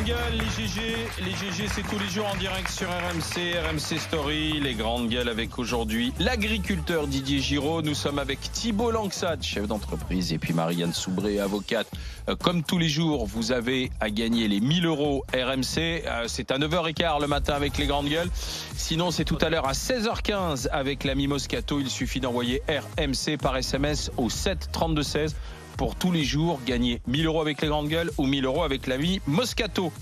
gueules, les GG c'est tous les jours en direct sur RMC, RMC Story, les grandes gueules avec aujourd'hui l'agriculteur Didier Giraud. Nous sommes avec Thibault Langsat, chef d'entreprise, et puis Marianne Soubré, avocate. Comme tous les jours, vous avez à gagner les 1000 € RMC. C'est à 9h15 le matin avec les grandes gueules. Sinon, c'est tout à l'heure à 16h15 avec l'ami Moscato. Il suffit d'envoyer RMC par SMS au 7 32 16. Pour tous les jours, gagner 1000 € avec les grandes gueules ou 1000 € avec l'ami Moscato.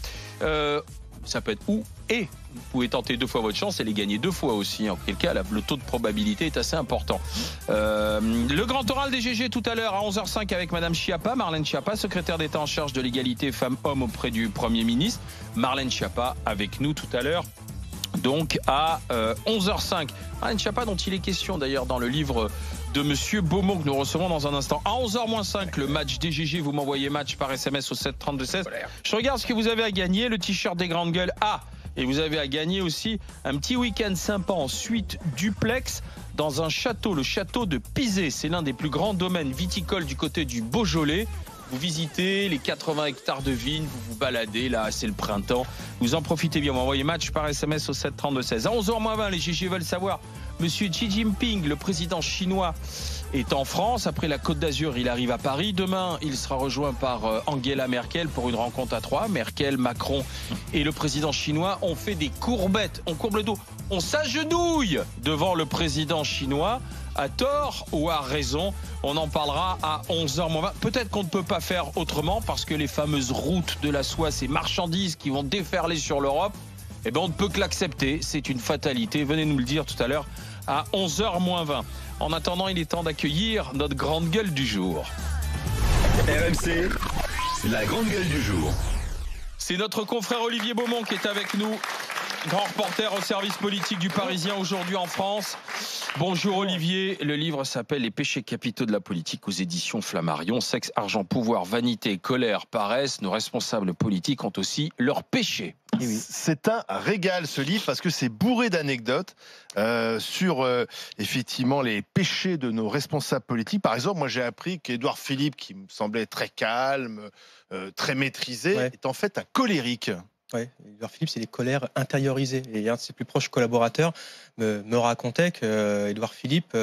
Ça peut être ou et. Vous pouvez tenter 2 fois votre chance et les gagner 2 fois aussi. En quel cas, le taux de probabilité est assez important. Le grand oral des GG tout à l'heure à 11h05 avec Madame Schiappa, Marlène Schiappa, secrétaire d'État en charge de l'égalité femmes-hommes auprès du Premier ministre. Marlène Schiappa avec nous tout à l'heure. Donc à 11h05. Marlène Schiappa dont il est question d'ailleurs dans le livre de Monsieur Beaumont que nous recevons dans un instant. À 11h-5, le match des GG, vous m'envoyez match par SMS au 7 32 16. Je regarde ce que vous avez à gagner, le t-shirt des grandes gueules. Et vous avez à gagner aussi un petit week-end sympa en suite duplex dans un château, le château de Pizé. C'est l'un des plus grands domaines viticoles du côté du Beaujolais. Vous visitez les 80 hectares de vignes, vous vous baladez, là c'est le printemps. Vous en profitez bien, vous m'envoyez match par SMS au 7 32 16. À 11h-20, les GG veulent savoir, Monsieur Xi Jinping, le président chinois, est en France. Après la Côte d'Azur, il arrive à Paris. Demain, il sera rejoint par Angela Merkel pour une rencontre à 3. Merkel, Macron et le président chinois ont fait des courbettes. On courbe le dos. On s'agenouille devant le président chinois. À tort ou à raison, on en parlera à 11h-20. Peut-être qu'on ne peut pas faire autrement parce que les fameuses routes de la soie, ces marchandises qui vont déferler sur l'Europe, eh ben on ne peut que l'accepter. C'est une fatalité. Venez nous le dire tout à l'heure à 11h-20. En attendant, il est temps d'accueillir notre grande gueule du jour. RMC, la grande gueule du jour. C'est notre confrère Olivier Beaumont qui est avec nous, grand reporter au service politique du Parisien aujourd'hui en France. Bonjour Olivier, le livre s'appelle Les péchés capitaux de la politique aux éditions Flammarion. Sexe, argent, pouvoir, vanité, colère, paresse, nos responsables politiques ont aussi leurs péchés. Oui. C'est un régal ce livre parce que c'est bourré d'anecdotes sur effectivement les péchés de nos responsables politiques. Par exemple, moi j'ai appris qu'Édouard Philippe, qui me semblait très calme, très maîtrisé, est en fait un colérique. Oui, Édouard Philippe, c'est des colères intériorisées. Et un de ses plus proches collaborateurs me racontait qu'Édouard Philippe,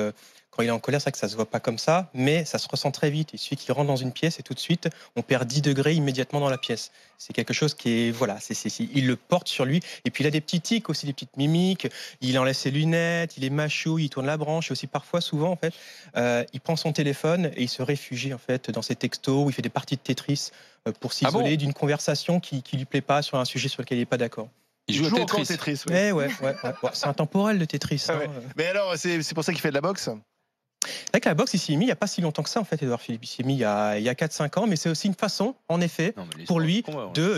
quand il est en colère, c'est vrai que ça ne se voit pas comme ça, mais ça se ressent très vite. Il suffit qu'il rentre dans une pièce et tout de suite, on perd 10 degrés immédiatement dans la pièce. C'est quelque chose qui est, voilà, il le porte sur lui. Et puis il a des petits tics aussi, des petites mimiques. Il enlève ses lunettes, il est machouille, il tourne la branche. Et aussi parfois, souvent, en fait, il prend son téléphone et il se réfugie en fait dans ses textos où il fait des parties de Tetris pour s'isoler d'une conversation qui lui plaît pas sur un sujet sur lequel il n'est pas d'accord. Il joue au Tetris. Ouais. C'est intemporel le Tetris. Ouais. Mais alors, c'est pour ça qu'il fait de la boxe ? C'est vrai que la boxe, il s'y est mis il n'y a pas si longtemps que ça, en fait, Édouard Philippe. Il s'y est mis il y a 4-5 ans, mais c'est aussi une façon, en effet, pour lui,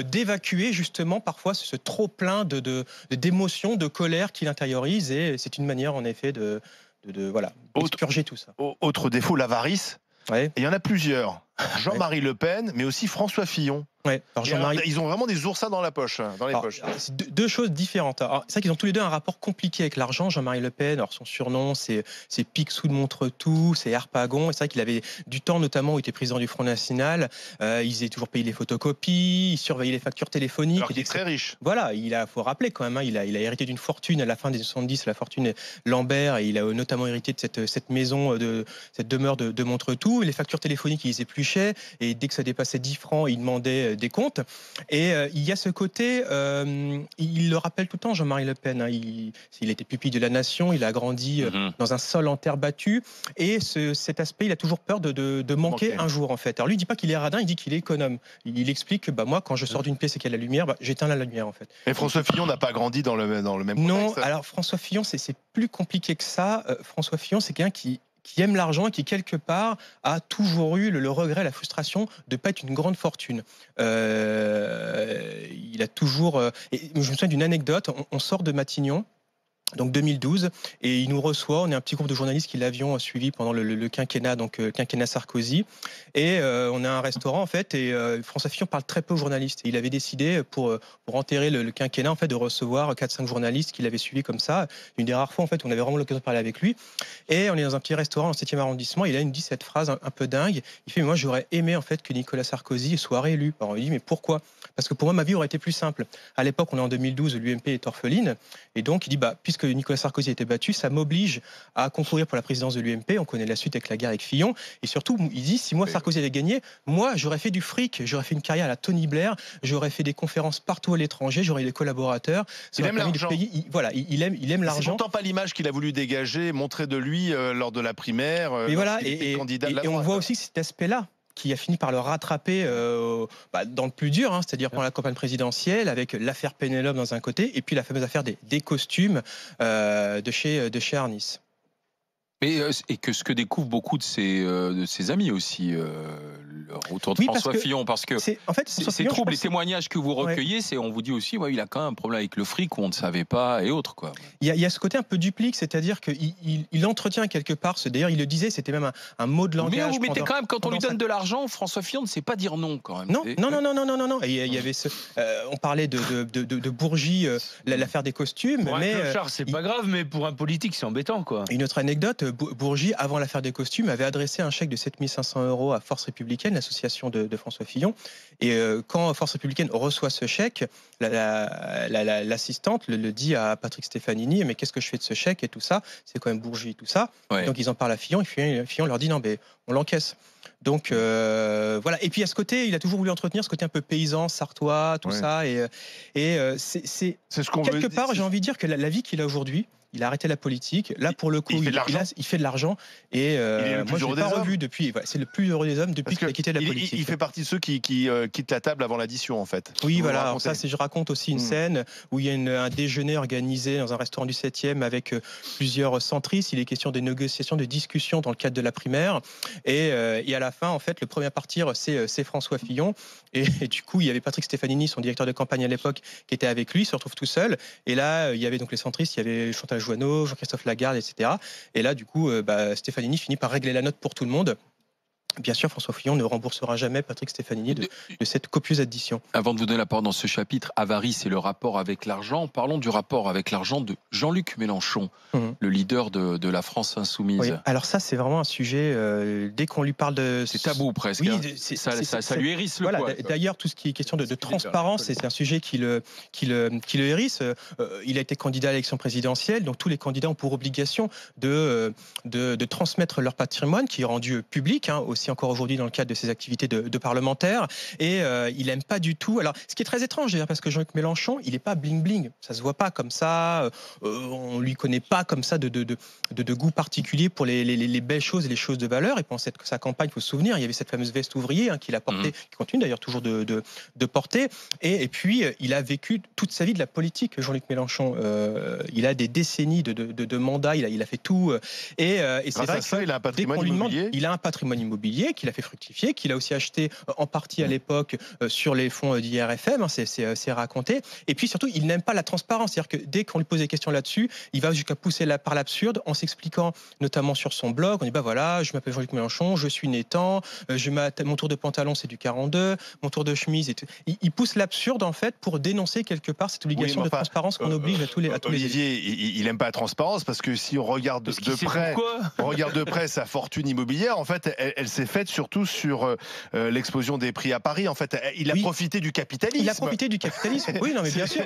d'évacuer justement parfois ce trop-plein d'émotions, de colère qu'il intériorise, et c'est une manière, en effet, d'expurger tout ça. Autre défaut, l'avarice. Ouais. Et il y en a plusieurs. Jean-Marie Le Pen, mais aussi François Fillon. Ouais. Alors, ils ont vraiment des oursins dans la poche, poches. C'est deux choses différentes. Alors, c'est vrai qu'ils ont tous les deux un rapport compliqué avec l'argent. Jean-Marie Le Pen, alors son surnom, c'est Picsou de Montretout, c'est Harpagon. Et c'est vrai qu'il avait du temps, notamment, où il était président du Front National. Ils faisaient toujours payer les photocopies, ils surveillaient les factures téléphoniques. Alors qu'il est très riche. Voilà, faut rappeler quand même, il a hérité d'une fortune à la fin des 70, la fortune Lambert, et il a notamment hérité de cette maison, cette demeure de Montretout. Les factures téléphoniques, il les épluchait, et dès que ça dépassait 10 francs, il demandait des comptes. Et il y a ce côté, il le rappelle tout le temps, Jean-Marie Le Pen, il était pupille de la nation, il a grandi dans un sol en terre battue, et cet aspect, il a toujours peur de manquer un jour, en fait. Alors lui, il dit pas qu'il est radin, il dit qu'il est économe. Il explique que moi, quand je sors d'une pièce et qu'il y a la lumière, j'éteins la lumière, en fait. Et François Fillon n'a pas grandi dans le même contexte. Non, alors François Fillon, c'est plus compliqué que ça. François Fillon, c'est quelqu'un qui aime l'argent et qui, quelque part, a toujours eu le regret, la frustration de ne pas être une grande fortune. Il a toujours... et je me souviens d'une anecdote, on sort de Matignon, Donc 2012, et il nous reçoit, on est un petit groupe de journalistes qui l'avions suivi pendant le quinquennat, donc quinquennat Sarkozy, et on a un restaurant en fait, et François Fillon parle très peu aux journalistes. Et il avait décidé pour enterrer le quinquennat en fait de recevoir 4-5 journalistes qu'il avait suivis comme ça, une des rares fois en fait où on avait vraiment l'occasion de parler avec lui. Et on est dans un petit restaurant dans le 7e arrondissement, il nous dit cette phrase un peu dingue, il fait moi j'aurais aimé en fait que Nicolas Sarkozy soit réélu. Alors on lui dit mais pourquoi? Parce que pour moi ma vie aurait été plus simple. À l'époque on est en 2012, l'UMP est orpheline, et donc il dit puisque Nicolas Sarkozy a été battu, ça m'oblige à concourir pour la présidence de l'UMP. On connaît la suite avec la guerre avec Fillon. Et surtout, il dit, si moi Sarkozy avait gagné, moi j'aurais fait du fric, j'aurais fait une carrière à la Tony Blair, j'aurais fait des conférences partout à l'étranger, j'aurais eu des collaborateurs. Il aime l'argent. Il aime l'argent. C'est pourtant pas l'image qu'il a voulu dégager, montrer de lui lors de la primaire. Mais voilà, candidat de la et on droite. voit aussi cet aspect-là qui a fini par le rattraper dans le plus dur, c'est-à-dire pendant la campagne présidentielle, avec l'affaire Pénélope dans un côté, et puis la fameuse affaire des costumes de chez Arnis. Et que ce que découvrent beaucoup de ses amis aussi autour de François Fillon, parce que c'est trouble, les témoignages que vous recueillez, on vous dit aussi, il a quand même un problème avec le fric où on ne savait pas et autres, quoi. Il y a ce côté un peu duplique, c'est-à-dire qu'il entretient quelque part, d'ailleurs il le disait, c'était même un mot de langage. Mais vous mettez quand même, quand on lui donne de l'argent, François Fillon ne sait pas dire non quand même. Non. Et il y avait on parlait de Bourgi, l'affaire des costumes. Pour un clochard, c'est pas grave, mais pour un politique, c'est embêtant, quoi. Une autre anecdote, Bourgi, avant l'affaire des costumes, avait adressé un chèque de 7 500 € à Force Républicaine, l'association de François Fillon. Et quand Force Républicaine reçoit ce chèque, l'assistante le dit à Patrick Stefanini, mais qu'est-ce que je fais de ce chèque et tout ça, c'est quand même Bourgi et tout ça. Ouais. Donc ils en parlent à Fillon, et Fillon leur dit non, mais on l'encaisse. Donc voilà. Et puis à ce côté, il a toujours voulu entretenir ce côté un peu paysan, sartois, tout ça. Et c'est ce qu'on quelque part, j'ai envie de dire que la vie qu'il a aujourd'hui, il a arrêté la politique. Là, pour le coup, il fait de l'argent. Et moi, je l'ai pas revu depuis. Voilà, c'est le plus heureux des hommes depuis qu'il a quitté la politique. Il fait partie de ceux qui quittent la table avant l'addition, en fait. Oui, voilà. Alors ça, je raconte aussi une scène où il y a un déjeuner organisé dans un restaurant du 7e avec plusieurs centristes. Il est question des négociations, de discussions dans le cadre de la primaire. Et à la fin, en fait, le premier à partir, c'est François Fillon. Et du coup, il y avait Patrick Stefanini, son directeur de campagne à l'époque, qui était avec lui. Il se retrouve tout seul. Et là, il y avait donc les centristes. Il y avait Chantal Joanneau, Jean-Christophe Lagarde, etc. Et là, du coup, Stefanini finit par régler la note pour tout le monde. Bien sûr, François Fillon ne remboursera jamais Patrick Stefanini de cette copieuse addition. Avant de vous donner la parole dans ce chapitre, avarice et le rapport avec l'argent, parlons du rapport avec l'argent de Jean-Luc Mélenchon, le leader de la France insoumise. Oui. Alors ça, c'est vraiment un sujet, dès qu'on lui parle de... C'est tabou presque. Oui, ça lui hérisse le poil. D'ailleurs, tout ce qui est question de transparence, c'est un sujet qui le hérisse. Il a été candidat à l'élection présidentielle, donc tous les candidats ont pour obligation de transmettre leur patrimoine, qui est rendu public, aussi encore aujourd'hui dans le cadre de ses activités de parlementaire. Et il aime pas du tout. Alors, ce qui est très étrange, d'ailleurs, parce que Jean-Luc Mélenchon, il est pas bling bling. Ça se voit pas comme ça. On lui connaît pas comme ça de goût particulier pour les belles choses et les choses de valeur. Et pendant sa campagne, il faut se souvenir, il y avait cette fameuse veste ouvrier qu'il a portée, qui continue d'ailleurs toujours de porter. Et puis, il a vécu toute sa vie de la politique, Jean-Luc Mélenchon. Il a des décennies de mandats. Il a fait tout. Et c'est vrai que il a un patrimoine immobilier. Il a un patrimoine immobilier qu'il a fait fructifier, qu'il a aussi acheté en partie à l'époque sur les fonds d'IRFM, c'est raconté. Et puis surtout, il n'aime pas la transparence, c'est-à-dire que dès qu'on lui pose des questions là-dessus, il va jusqu'à pousser par l'absurde en s'expliquant notamment sur son blog. On dit voilà, je m'appelle Jean-Luc Mélenchon, je suis nétan, mon tour de pantalon c'est du 42, mon tour de chemise et tout. Il pousse l'absurde en fait pour dénoncer quelque part cette obligation de transparence qu'on oblige à tous les Olivier, il n'aime pas la transparence parce que si on regarde de près sa fortune immobilière, en fait, elle s'est faite surtout sur l'explosion des prix à Paris. En fait, il a profité du capitalisme. Il a profité du capitalisme. Oui, non, mais bien sûr.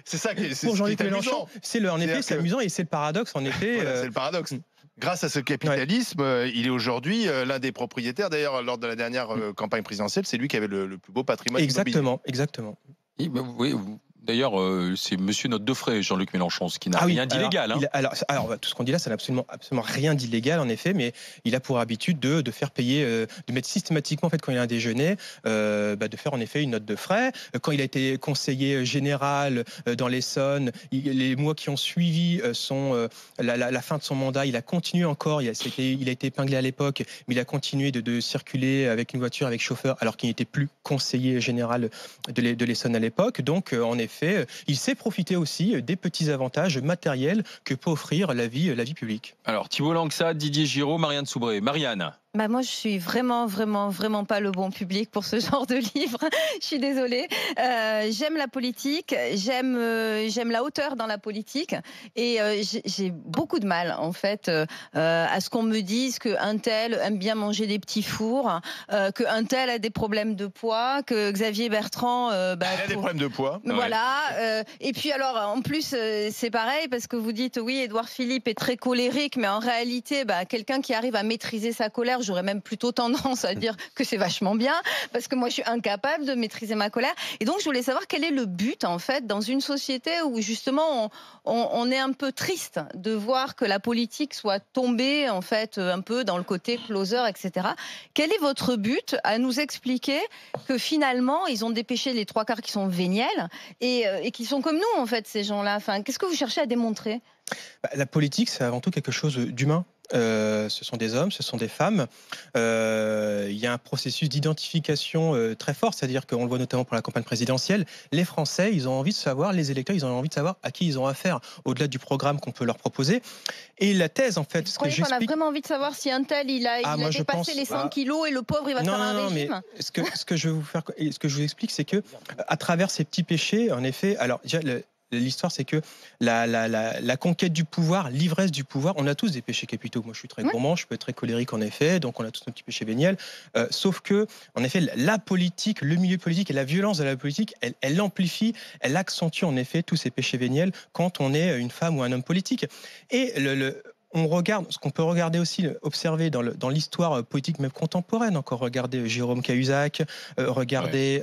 C'est ça pour Jean-Luc Mélenchon. En effet, c'est amusant et c'est le paradoxe. En effet, voilà, c'est le paradoxe. Grâce à ce capitalisme, il est aujourd'hui l'un des propriétaires. D'ailleurs, lors de la dernière campagne présidentielle, c'est lui qui avait le plus beau patrimoine immobilier. Exactement. Oui. D'ailleurs, c'est Monsieur Note de Frais, Jean-Luc Mélenchon, ce qui n'a rien d'illégal. Alors, tout ce qu'on dit là, ça n'a absolument rien d'illégal, en effet, mais il a pour habitude de faire payer, de mettre systématiquement, en fait, quand il y a un déjeuner, de faire en effet une note de frais. Quand il a été conseiller général dans l'Essonne, les mois qui ont suivi la fin de son mandat, il a continué encore, il a été épinglé à l'époque, mais il a continué de circuler avec une voiture, avec chauffeur, alors qu'il n'était plus conseiller général de l'Essonne à l'époque. Donc, en effet, effet, il sait profiter aussi des petits avantages matériels que peut offrir la vie publique. Alors, Thibault Langsat, Didier Giraud, Marianne Soubré. Marianne. Bah moi, je suis vraiment pas le bon public pour ce genre de livre. Je suis désolée. J'aime la politique, j'aime la hauteur dans la politique, et j'ai beaucoup de mal en fait à ce qu'on me dise qu'un tel aime bien manger des petits fours, qu'un tel a des problèmes de poids, que Xavier Bertrand il a des problèmes de poids. Voilà. Et puis alors en plus c'est pareil parce que vous dites oui, Édouard Philippe est très colérique, mais en réalité quelqu'un qui arrive à maîtriser sa colère, j'aurais même plutôt tendance à dire que c'est vachement bien, parce que moi je suis incapable de maîtriser ma colère. Et donc je voulais savoir quel est le but en fait dans une société où justement on est un peu triste de voir que la politique soit tombée en fait un peu dans le côté closer, etc. Quel est votre but à nous expliquer que finalement ils ont dépêché les trois quarts qui sont véniels et qui sont comme nous en fait ces gens-là. Enfin, qu'est-ce que vous cherchez à démontrer ? La politique, c'est avant tout quelque chose d'humain. Ce sont des hommes, ce sont des femmes. Il y a un processus d'identification très fort, c'est-à-dire qu'on le voit notamment pour la campagne présidentielle. Les Français, ils ont envie de savoir, les électeurs, ils ont envie de savoir à qui ils ont affaire, au-delà du programme qu'on peut leur proposer. Et la thèse, en fait, ce que j'explique... On a vraiment envie de savoir si un tel, il a dépassé les 100 kilos et le pauvre, il va faire un régime. Mais ce que je vous explique, c'est que à travers ces petits péchés, en effet, alors déjà, l'histoire, c'est que la conquête du pouvoir, l'ivresse du pouvoir, on a tous des péchés capitaux. Moi, je suis très gourmand, je peux être très colérique, en effet, donc on a tous nos petits péchés véniels. Sauf que, en effet, la politique, le milieu politique et la violence de la politique, elle amplifie, elle accentue, en effet, tous ces péchés véniels quand on est une femme ou un homme politique. Et on regarde, ce qu'on peut regarder aussi, observer dans l'histoire politique même contemporaine, encore regarder Jérôme Cahuzac, regarder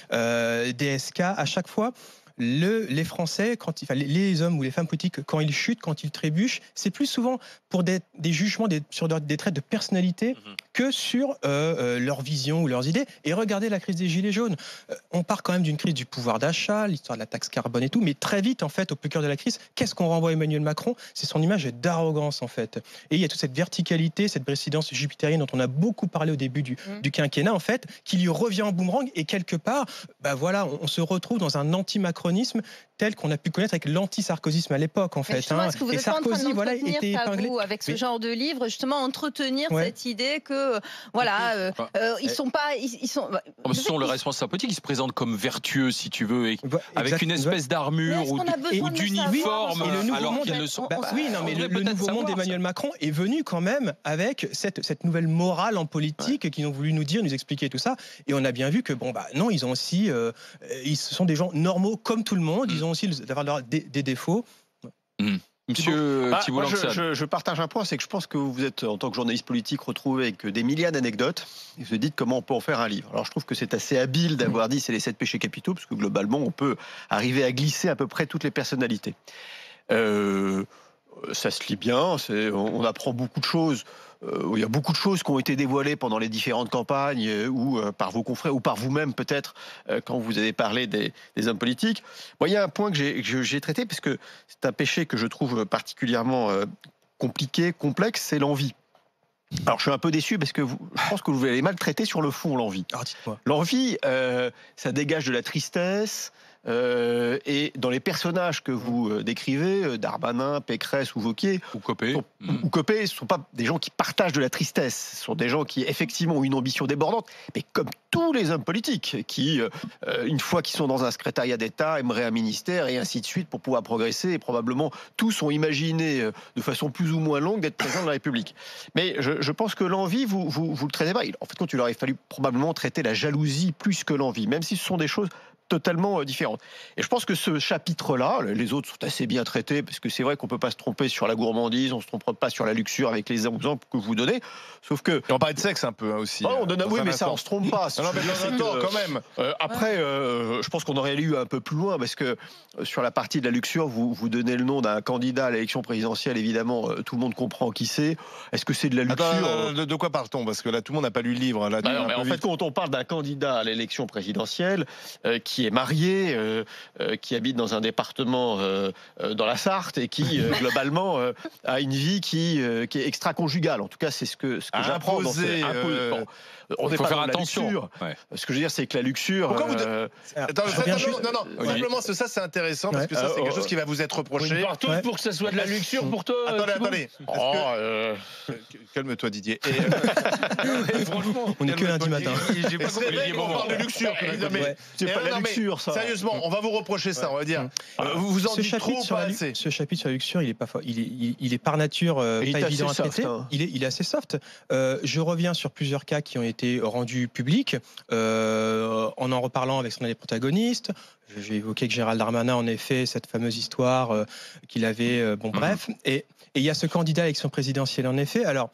DSK, à chaque fois, les Français, les hommes ou les femmes politiques, quand ils chutent, quand ils trébuchent, c'est plus souvent pour des jugements sur des traits de personnalité que sur leur vision ou leurs idées. Et regardez la crise des Gilets jaunes. On part quand même d'une crise du pouvoir d'achat, l'histoire de la taxe carbone et tout, mais très vite, en fait, au plus cœur de la crise, qu'est-ce qu'on renvoie à Emmanuel Macron ? C'est son image d'arrogance, en fait. Et il y a toute cette verticalité, cette présidence jupitérienne dont on a beaucoup parlé au début du quinquennat, en fait, qui lui revient en boomerang. Et quelque part, voilà, on se retrouve dans un anti-macronisme tel qu'on a pu connaître avec l'anti-sarkozysme à l'époque, en fait. Est-ce que vous êtes Sarkozy, en train d'entretenir était épinglé avec ce genre de livre, justement, entretenir cette idée que, ils sont pas... Ce sont les responsables politiques qui se présentent comme vertueux, si tu veux, avec une espèce d'armure ou d'uniforme, alors qu'ils ne sont pas... Oui, non, mais le nouveau monde d'Emmanuel Macron est venu quand même avec cette nouvelle morale en politique qu'ils ont voulu nous dire, nous expliquer tout ça. Et on a bien vu que, non, ils ont aussi... ils sont des gens normaux comme tout le monde, ils ont aussi des défauts. Monsieur Thibault Langsat. Je partage un point, c'est que je pense que vous êtes, en tant que journaliste politique, retrouvé avec des milliards d'anecdotes et vous vous dites comment on peut en faire un livre. Alors je trouve que c'est assez habile d'avoir dit c'est les 7 péchés capitaux, parce que globalement on peut arriver à glisser à peu près toutes les personnalités. Ça se lit bien, on apprend beaucoup de choses. Il y a beaucoup de choses qui ont été dévoilées pendant les différentes campagnes ou par vos confrères ou par vous-même peut-être quand vous avez parlé des hommes politiques. Moi, il y a un point que j'ai traité parce que c'est un péché que je trouve particulièrement compliqué, complexe, c'est l'envie. Alors je suis un peu déçu parce que je pense que vous l'avez mal traité sur le fond, l'envie. Alors dites-moi. L'envie, ça dégage de la tristesse. Et dans les personnages que vous décrivez, Darmanin, Pécresse ou Wauquiez, ou Copé, ce ne sont pas des gens qui partagent de la tristesse. Ce sont des gens qui effectivement ont une ambition débordante, mais comme tous les hommes politiques, qui, une fois qu'ils sont dans un secrétariat d'État, aimeraient un ministère et ainsi de suite pour pouvoir progresser. Et probablement tous ont imaginé de façon plus ou moins longue d'être président de la République. Mais je pense que l'envie, vous le traitez pas. En fait, quand il aurait fallu probablement traiter la jalousie plus que l'envie, même si ce sont des choses totalement différentes. Et je pense que ce chapitre-là, les autres sont assez bien traités, parce que c'est vrai qu'on peut pas se tromper sur la gourmandise, on se trompe pas sur la luxure avec les exemples que vous donnez, sauf que... Et on parlait de sexe un peu aussi. On donne, oui, mais ça, on se trompe pas. Non, mais dans un temps, quand même. Après, je pense qu'on aurait lu un peu plus loin, parce que sur la partie de la luxure, vous donnez le nom d'un candidat à l'élection présidentielle, évidemment, tout le monde comprend qui c'est. Est-ce que c'est de la luxure? De quoi parle-t-on? Parce que là, tout le monde n'a pas lu le livre. Là, en fait, quand on parle d'un candidat à l'élection présidentielle, qui qui est marié, qui habite dans un département dans la Sarthe et qui globalement a une vie qui est extra-conjugale. En tout cas, c'est ce que j'apprends dans ces on Il faut faire attention. Ce que je veux dire, c'est que la luxure. Pourquoi non, simplement, ça c'est intéressant parce que ça c'est quelque chose qui va vous être reproché. Partout pour que ça soit de la luxure pour toi. Attendez. Calme-toi, Didier. Franchement, On n'est que lundi matin. J'ai pas compris. On parle de luxure. C'est pas la luxure, ça. Sérieusement, on va vous reprocher ça, on va dire. Vous en dites trop pas assez. Ce chapitre sur la luxure, il est par nature pas évident à traiter. Il est assez soft. Je reviens sur plusieurs cas qui ont été rendus publics en reparlant avec les protagonistes. J'ai évoqué que Gérald Darmanin, en effet, cette fameuse histoire qu'il avait. Bref. Et il y a ce candidat à l'élection présidentielle, en effet. Alors,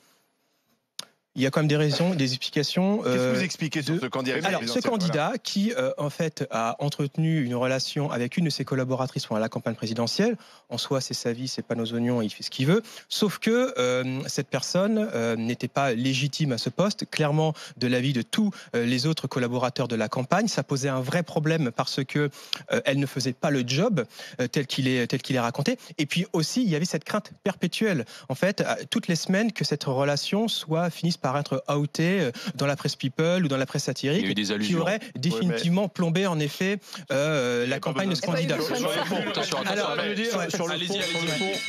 il y a quand même des raisons, des explications. Qu'est-ce que vous expliquez sur ce candidat? Alors, ce candidat qui, en fait, a entretenu une relation avec une de ses collaboratrices pendant la campagne présidentielle. En soi, c'est sa vie, c'est pas nos oignons, il fait ce qu'il veut. Sauf que cette personne n'était pas légitime à ce poste. Clairement, de l'avis de tous les autres collaborateurs de la campagne, ça posait un vrai problème parce que elle ne faisait pas le job tel qu'il est raconté. Et puis aussi, il y avait cette crainte perpétuelle, en fait, toutes les semaines que cette relation finisse par être outé dans la presse People ou dans la presse satirique, qui aurait définitivement plombé en effet la campagne de ce candidat.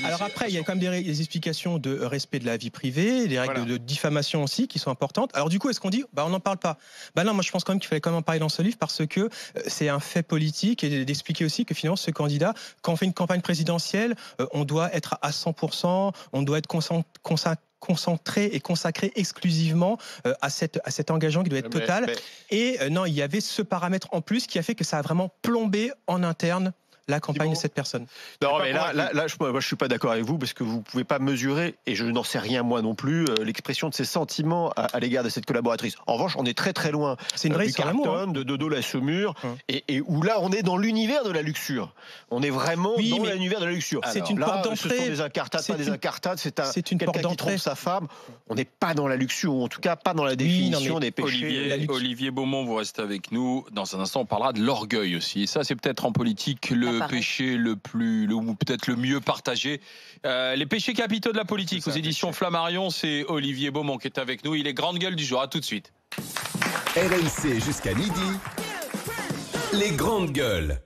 Alors après, il y a quand même des explications de respect de la vie privée, des règles de diffamation aussi qui sont importantes. Alors du coup, est-ce qu'on dit on n'en parle pas? Non, moi je pense quand même qu'il fallait quand même en parler dans ce livre parce que c'est un fait politique et d'expliquer aussi que finalement ce candidat, quand on fait une campagne présidentielle, on doit être à 100%, on doit être concentré et consacré exclusivement à cet engagement qui doit être total. Et non, il y avait ce paramètre en plus qui a fait que ça a vraiment plombé en interne la campagne de cette personne. Non, mais là, moi, je suis pas d'accord avec vous parce que vous pouvez pas mesurer, et je n'en sais rien moi non plus, l'expression de ses sentiments à l'égard de cette collaboratrice. En revanche, on est très très loin. C'est une vraie histoire d'amour, de Dodo la Saumure, et où là, on est dans l'univers de la luxure. On est vraiment dans l'univers de la luxure. C'est une porte d'entrée. Ce sont des incartades, pas des incartades. C'est une porte quelqu'un qui trompe sa femme. On n'est pas dans la luxure, ou en tout cas pas dans la définition des péchés. Olivier Beaumont, vous restez avec nous. Dans un instant, on parlera de l'orgueil aussi. Et ça, c'est peut-être en politique le péché ou peut-être le mieux partagé. Les péchés capitaux de la politique aux éditions Flammarion, c'est Olivier Beaumont qui est avec nous. Il est grande gueule du jour. À tout de suite. RMC jusqu'à midi. Les grandes gueules.